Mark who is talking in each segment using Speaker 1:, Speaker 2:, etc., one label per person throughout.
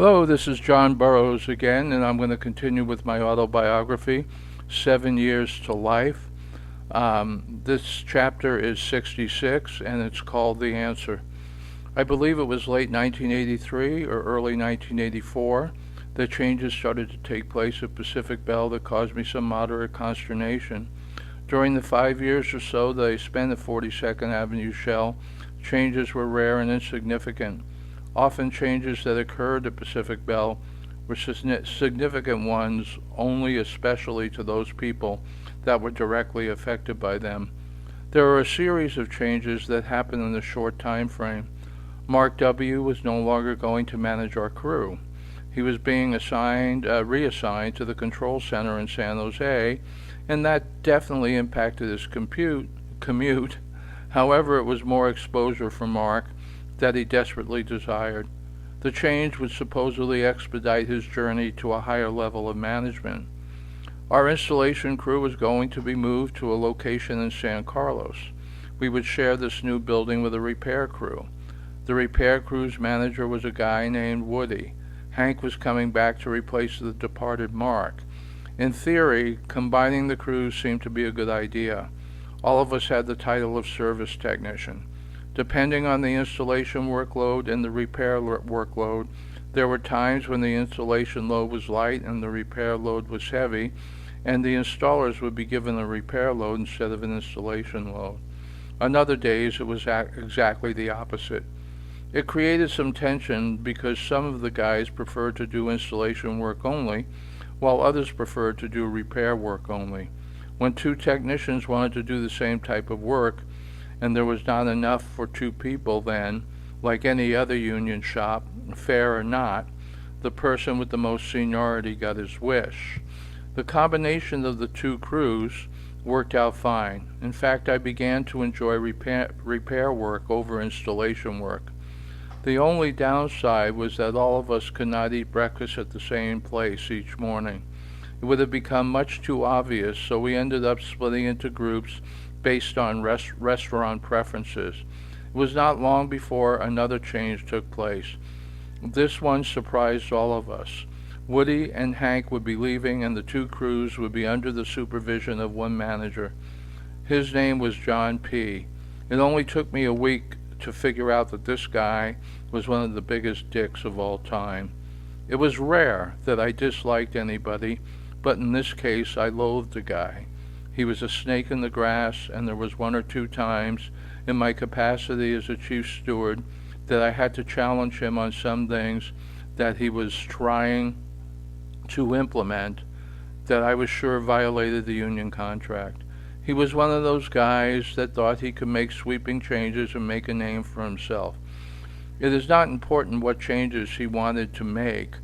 Speaker 1: Hello, this is John Burroughs again, and I'm going to continue with my autobiography, 7 Years to Life. This chapter is 66, and it's called The Answer. I believe it was late 1983 or early 1984 that changes started to take place at Pacific Bell that caused me some moderate consternation. During the 5 years or so that I spent at 42nd Avenue Shell, changes were rare and insignificant. Often changes that occurred at Pacific Bell were significant ones only especially to those people that were directly affected by them. There were a series of changes that happened in a short time frame. Mark W. was no longer going to manage our crew. He was being reassigned to the control center in San Jose, and that definitely impacted his commute. However, it was more exposure for Mark that he desperately desired. The change would supposedly expedite his journey to a higher level of management. Our installation crew was going to be moved to a location in San Carlos. We would share this new building with a repair crew. The repair crew's manager was a guy named Woody. Hank was coming back to replace the departed Mark. In theory, combining the crews seemed to be a good idea. All of us had the title of service technician. Depending on the installation workload and the repair workload, there were times when the installation load was light and the repair load was heavy, and the installers would be given a repair load instead of an installation load. On other days, it was exactly the opposite. It created some tension because some of the guys preferred to do installation work only, while others preferred to do repair work only. When two technicians wanted to do the same type of work, and there was not enough for two people, then, like any other union shop, fair or not, the person with the most seniority got his wish. The combination of the two crews worked out fine. In fact, I began to enjoy repair work over installation work. The only downside was that all of us could not eat breakfast at the same place each morning. It would have become much too obvious, so we ended up splitting into groups based on restaurant preferences. It was not long before another change took place. This one surprised all of us. Woody and Hank would be leaving, and the two crews would be under the supervision of one manager. His name was John P. It only took me a week to figure out that this guy was one of the biggest dicks of all time. It was rare that I disliked anybody, but in this case I loathed the guy. He was a snake in the grass, and there was one or two times in my capacity as a chief steward that I had to challenge him on some things that he was trying to implement that I was sure violated the union contract. He was one of those guys that thought he could make sweeping changes and make a name for himself. It is not important what changes he wanted to make.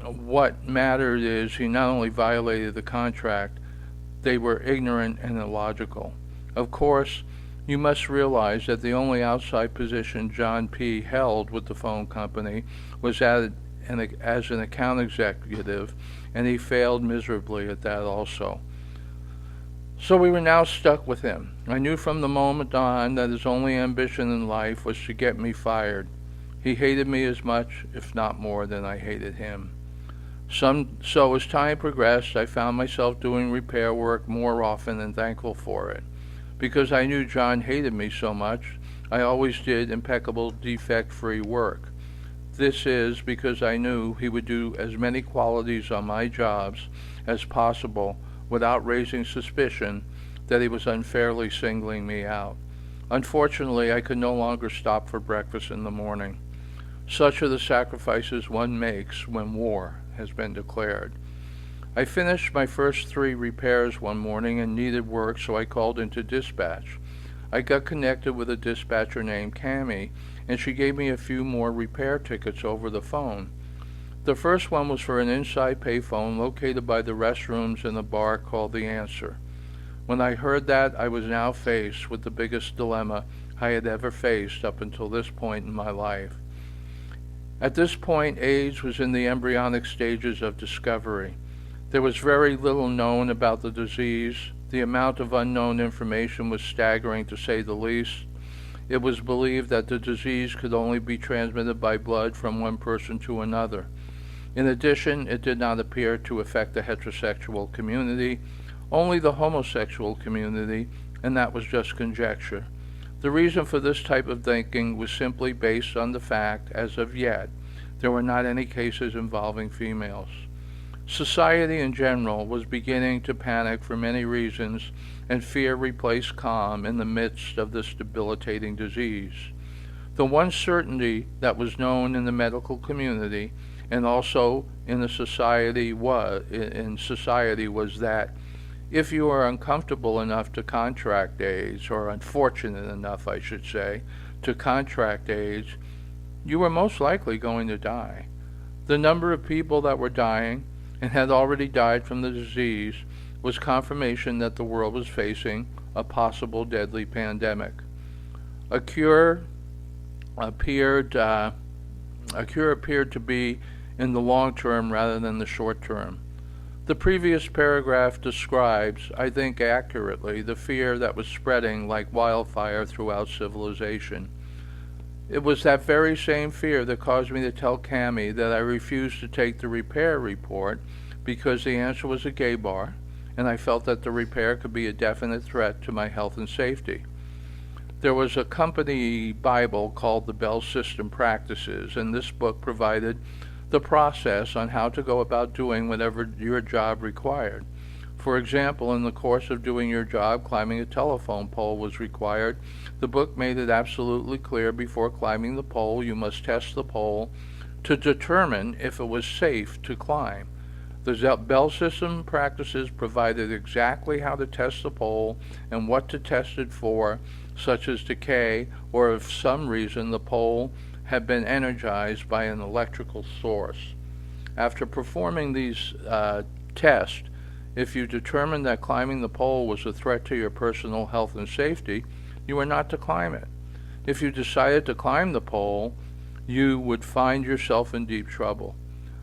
Speaker 1: What mattered is he not only violated the contract, they were ignorant and illogical. Of course, you must realize that the only outside position John P. held with the phone company was as an account executive, and he failed miserably at that also. So we were now stuck with him. I knew from the moment on that his only ambition in life was to get me fired. He hated me as much, if not more, than I hated him. So as time progressed, I found myself doing repair work more often and thankful for it. Because I knew John hated me so much, I always did impeccable, defect-free work. This is because I knew he would do as many qualities on my jobs as possible without raising suspicion that he was unfairly singling me out. Unfortunately, I could no longer stop for breakfast in the morning. Such are the sacrifices one makes when war has been declared. I finished my first 3 repairs one morning and needed work, so I called into dispatch. I got connected with a dispatcher named Cammie, and she gave me a few more repair tickets over the phone. The first one was for an inside payphone located by the restrooms in a bar called The Answer. When I heard that, I was now faced with the biggest dilemma I had ever faced up until this point in my life. At this point, AIDS was in the embryonic stages of discovery. There was very little known about the disease. The amount of unknown information was staggering, to say the least. It was believed that the disease could only be transmitted by blood from one person to another. In addition, it did not appear to affect the heterosexual community, only the homosexual community, and that was just conjecture. The reason for this type of thinking was simply based on the fact, as of yet, there were not any cases involving females. Society in general was beginning to panic for many reasons, and fear replaced calm in the midst of this debilitating disease. The one certainty that was known in the medical community and also in the society was that if you are uncomfortable enough to contract AIDS, or unfortunate enough, I should say, to contract AIDS, you were most likely going to die. The number of people that were dying and had already died from the disease was confirmation that the world was facing a possible deadly pandemic. A cure appeared to be in the long term rather than the short term. The previous paragraph describes, I think accurately, the fear that was spreading like wildfire throughout civilization. It was that very same fear that caused me to tell Cammie that I refused to take the repair report because the answer was a gay bar, and I felt that the repair could be a definite threat to my health and safety. There was a company Bible called the Bell System Practices, and this book provided the process on how to go about doing whatever your job required. For example, in the course of doing your job, climbing a telephone pole was required. The book made it absolutely clear before climbing the pole you must test the pole to determine if it was safe to climb. The Bell System Practices provided exactly how to test the pole and what to test it for, such as decay, or if for some reason the pole had been energized by an electrical source. After performing these tests, if you determined that climbing the pole was a threat to your personal health and safety, you were not to climb it. If you decided to climb the pole, you would find yourself in deep trouble.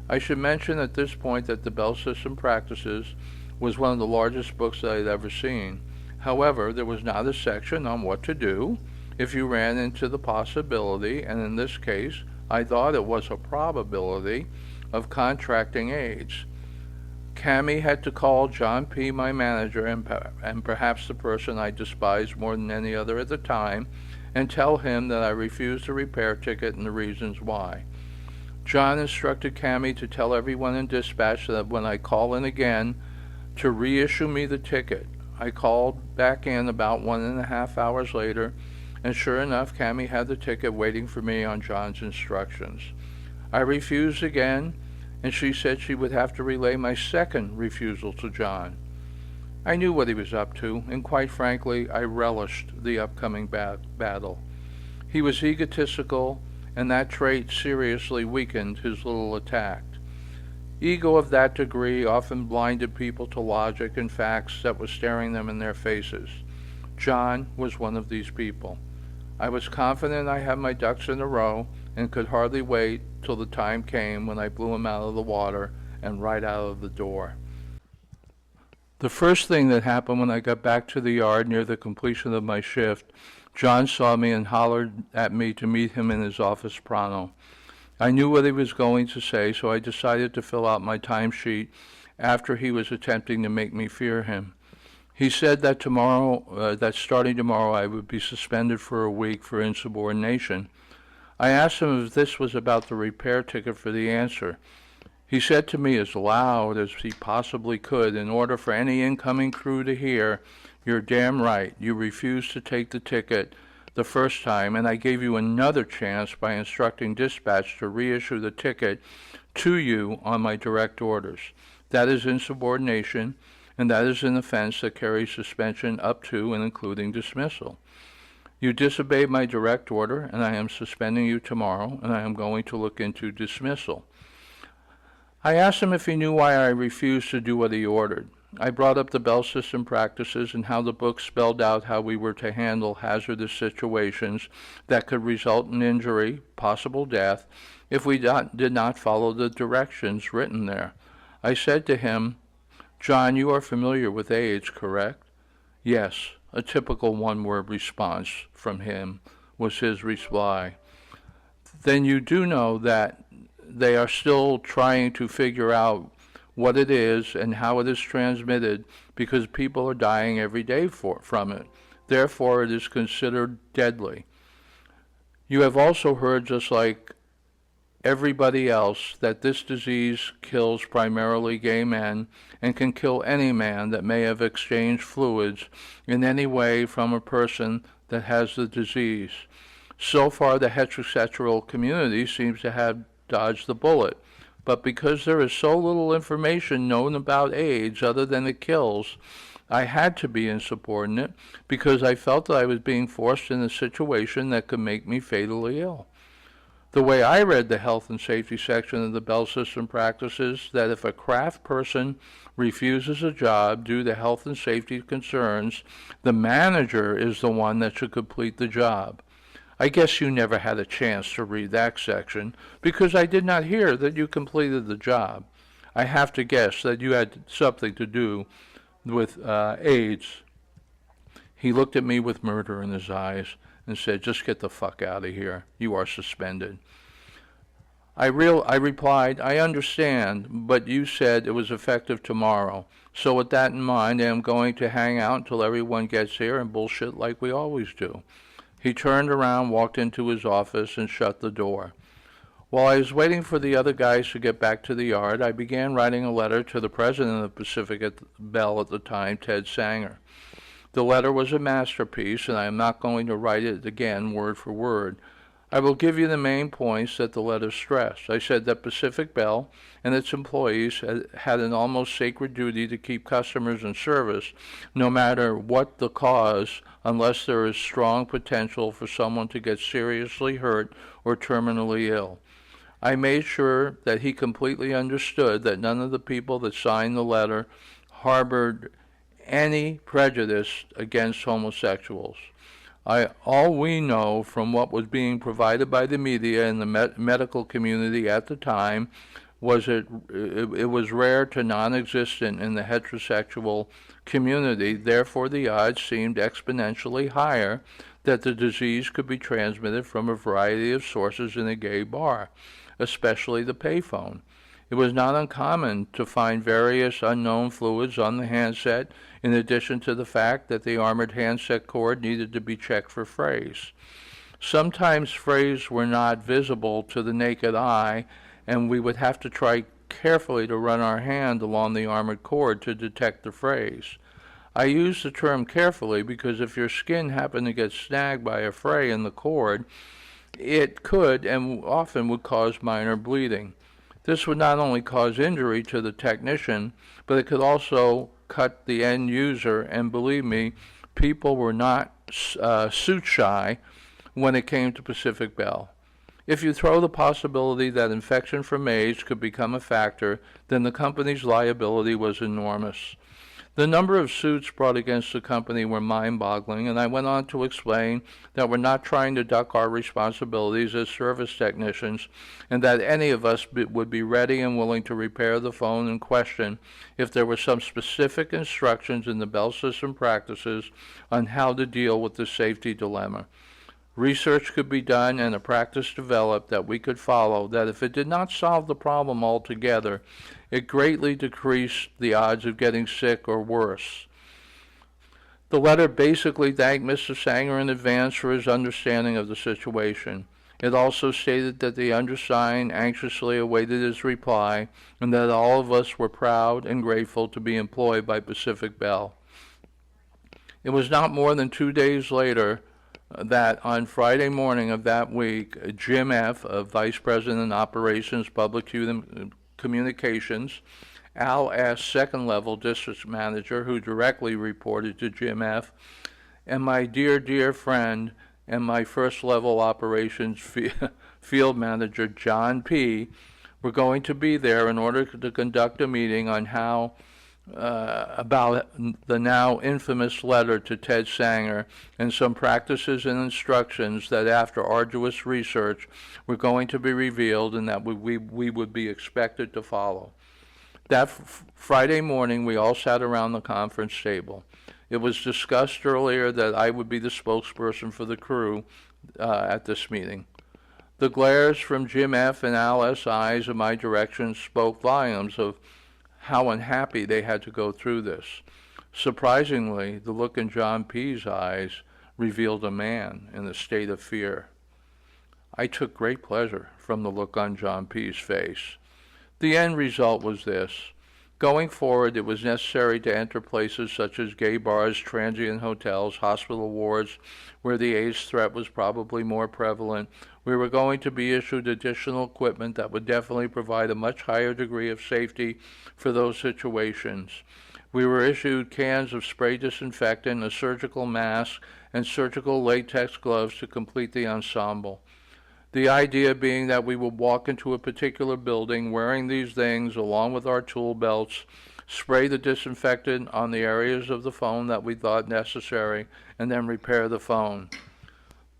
Speaker 1: I should mention at this point that the Bell System Practices was one of the largest books that I'd ever seen. However, there was not a section on what to do if you ran into the possibility, and in this case, I thought it was a probability, of contracting AIDS. Cammie had to call John P., my manager, and perhaps the person I despised more than any other at the time, and tell him that I refused a repair ticket and the reasons why. John instructed Cammie to tell everyone in dispatch that when I call in again, to reissue me the ticket. I called back in about 1.5 hours later, and sure enough, Cammie had the ticket waiting for me on John's instructions. I refused again, and she said she would have to relay my second refusal to John. I knew what he was up to, and quite frankly, I relished the upcoming battle. He was egotistical, and that trait seriously weakened his little attack. Ego of that degree often blinded people to logic and facts that was staring them in their faces. John was one of these people. I was confident I had my ducks in a row and could hardly wait till the time came when I blew him out of the water and right out of the door. The first thing that happened when I got back to the yard near the completion of my shift, John saw me and hollered at me to meet him in his office pronto. I knew what he was going to say, so I decided to fill out my timesheet after he was attempting to make me fear him. He said that starting tomorrow I would be suspended for a week for insubordination. I asked him if this was about the repair ticket for the answer. He said to me as loud as he possibly could, in order for any incoming crew to hear, "You're damn right. You refused to take the ticket the first time, and I gave you another chance by instructing dispatch to reissue the ticket to you on my direct orders. That is insubordination, and that is an offense that carries suspension up to and including dismissal. You disobeyed my direct order, and I am suspending you tomorrow, and I am going to look into dismissal." I asked him if he knew why I refused to do what he ordered. I brought up the Bell System Practices and how the book spelled out how we were to handle hazardous situations that could result in injury, possible death, if we did not follow the directions written there. I said to him, "John, you are familiar with AIDS, correct?" "Yes," a typical one-word response from him was his reply. Then you do know that they are still trying to figure out what it is and how it is transmitted because people are dying every day from it. Therefore, it is considered deadly. You have also heard, just like everybody else, that this disease kills primarily gay men and can kill any man that may have exchanged fluids in any way from a person that has the disease. So far, the heterosexual community seems to have dodged the bullet. But because there is so little information known about AIDS other than it kills, I had to be insubordinate because I felt that I was being forced in a situation that could make me fatally ill. The way I read the health and safety section of the Bell System practices, that if a craft person refuses a job due to health and safety concerns, the manager is the one that should complete the job. I guess you never had a chance to read that section because I did not hear that you completed the job. I have to guess that you had something to do with AIDS. He looked at me with murder in his eyes and said, "Just get the fuck out of here. You are suspended." I replied, "I understand, but you said it was effective tomorrow. So with that in mind, I am going to hang out until everyone gets here and bullshit like we always do." He turned around, walked into his office, and shut the door. While I was waiting for the other guys to get back to the yard, I began writing a letter to the president of Pacific Bell at the time, Ted Sanger. The letter was a masterpiece, and I am not going to write it again word for word. I will give you the main points that the letter stressed. I said that Pacific Bell and its employees had an almost sacred duty to keep customers in service, no matter what the cause, unless there is strong potential for someone to get seriously hurt or terminally ill. I made sure that he completely understood that none of the people that signed the letter harbored any prejudice against homosexuals. All we know from what was being provided by the media and the medical community at the time was it was rare to non-existent in the heterosexual community. Therefore, the odds seemed exponentially higher that the disease could be transmitted from a variety of sources in a gay bar, especially the payphone. It was not uncommon to find various unknown fluids on the handset, in addition to the fact that the armored handset cord needed to be checked for frays. Sometimes frays were not visible to the naked eye, and we would have to try carefully to run our hand along the armored cord to detect the frays. I use the term carefully because if your skin happened to get snagged by a fray in the cord, it could and often would cause minor bleeding. This would not only cause injury to the technician, but it could also cut the end user, and believe me, people were not suit shy when it came to Pacific Bell. If you throw the possibility that infection from AIDS could become a factor, then the company's liability was enormous. The number of suits brought against the company were mind-boggling, and I went on to explain that we're not trying to duck our responsibilities as service technicians, and that any of us would be ready and willing to repair the phone in question if there were some specific instructions in the Bell System practices on how to deal with the safety dilemma. Research could be done and a practice developed that we could follow that if it did not solve the problem altogether, it greatly decreased the odds of getting sick or worse. The letter basically thanked Mr. Sanger in advance for his understanding of the situation. It also stated that the undersigned anxiously awaited his reply and that all of us were proud and grateful to be employed by Pacific Bell. It was not more than 2 days later that on Friday morning of that week, Jim F., Vice President Operations Public Communications, Al S., second-level district manager who directly reported to Jim F., and my dear friend and my first-level operations field manager, John P., were going to be there in order to conduct a meeting on how about the now infamous letter to Ted Sanger and some practices and instructions that after arduous research were going to be revealed and that we would be expected to follow. That Friday morning, we all sat around the conference table. It was discussed earlier that I would be the spokesperson for the crew at this meeting. The glares from Jim F. and Al S. eyes in my direction spoke volumes of how unhappy they had to go through this. Surprisingly, the look in John P.'s eyes revealed a man in a state of fear. I took great pleasure from the look on John P.'s face. The end result was this. Going forward, it was necessary to enter places such as gay bars, transient hotels, hospital wards, where the AIDS threat was probably more prevalent. We were going to be issued additional equipment that would definitely provide a much higher degree of safety for those situations. We were issued cans of spray disinfectant, a surgical mask, and surgical latex gloves to complete the ensemble. The idea being that we would walk into a particular building wearing these things along with our tool belts, spray the disinfectant on the areas of the phone that we thought necessary, and then repair the phone.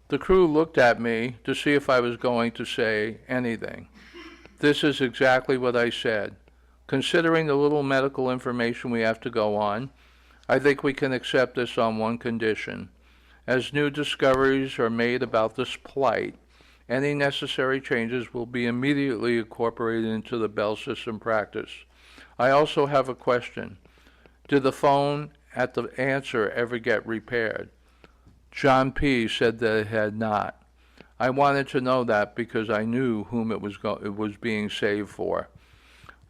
Speaker 1: The crew looked at me to see if I was going to say anything. This is exactly what I said. Considering the little medical information we have to go on, I think we can accept this on one condition. As new discoveries are made about this plight, any necessary changes will be immediately incorporated into the Bell system practice. I also have a question. Did the phone at the answer ever get repaired? John P. said that it had not. I wanted to know that because I knew whom it was being saved for.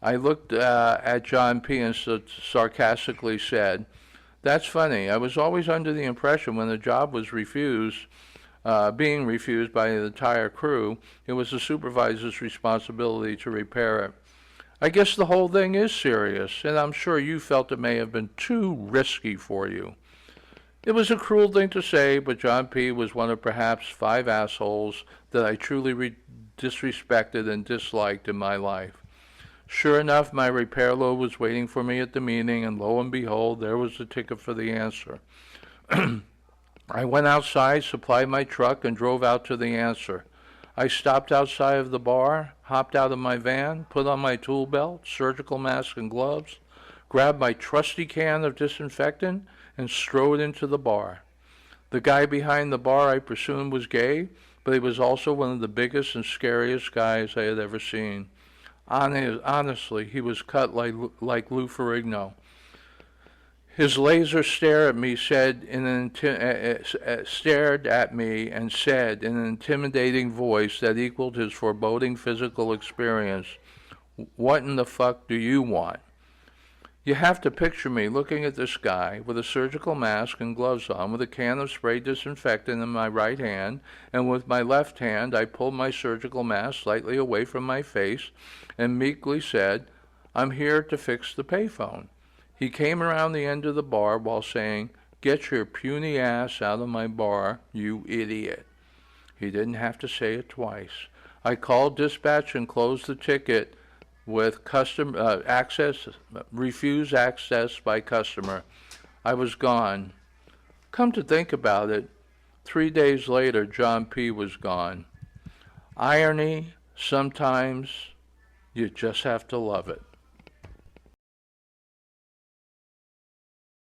Speaker 1: I looked at John P. and sarcastically said, "That's funny. I was always under the impression when the job was being refused by the entire crew, it was the supervisor's responsibility to repair it. I guess the whole thing is serious, and I'm sure you felt it may have been too risky for you." It was a cruel thing to say, but John P. was one of perhaps 5 assholes that I truly disrespected and disliked in my life. Sure enough, my repair load was waiting for me at the meeting, and lo and behold, there was the ticket for the answer. I went outside, supplied my truck, and drove out to the answer. I stopped outside of the bar, hopped out of my van, put on my tool belt, surgical mask, and gloves, grabbed my trusty can of disinfectant, and strode into the bar. The guy behind the bar I presumed was gay, but he was also one of the biggest and scariest guys I had ever seen. Honestly, he was cut like Lou Ferrigno. His laser stare at me stared at me and said in an intimidating voice that equaled his foreboding physical experience, "What in the fuck do you want?" You have to picture me looking at this guy with a surgical mask and gloves on, with a can of spray disinfectant in my right hand, and with my left hand I pulled my surgical mask slightly away from my face and meekly said, "I'm here to fix the payphone." He came around the end of the bar while saying, "Get your puny ass out of my bar, you idiot." He didn't have to say it twice. I called dispatch and closed the ticket with refuse access by customer. I was gone. Come to think about it, 3 days later, John P. was gone. Irony, sometimes you just have to love it.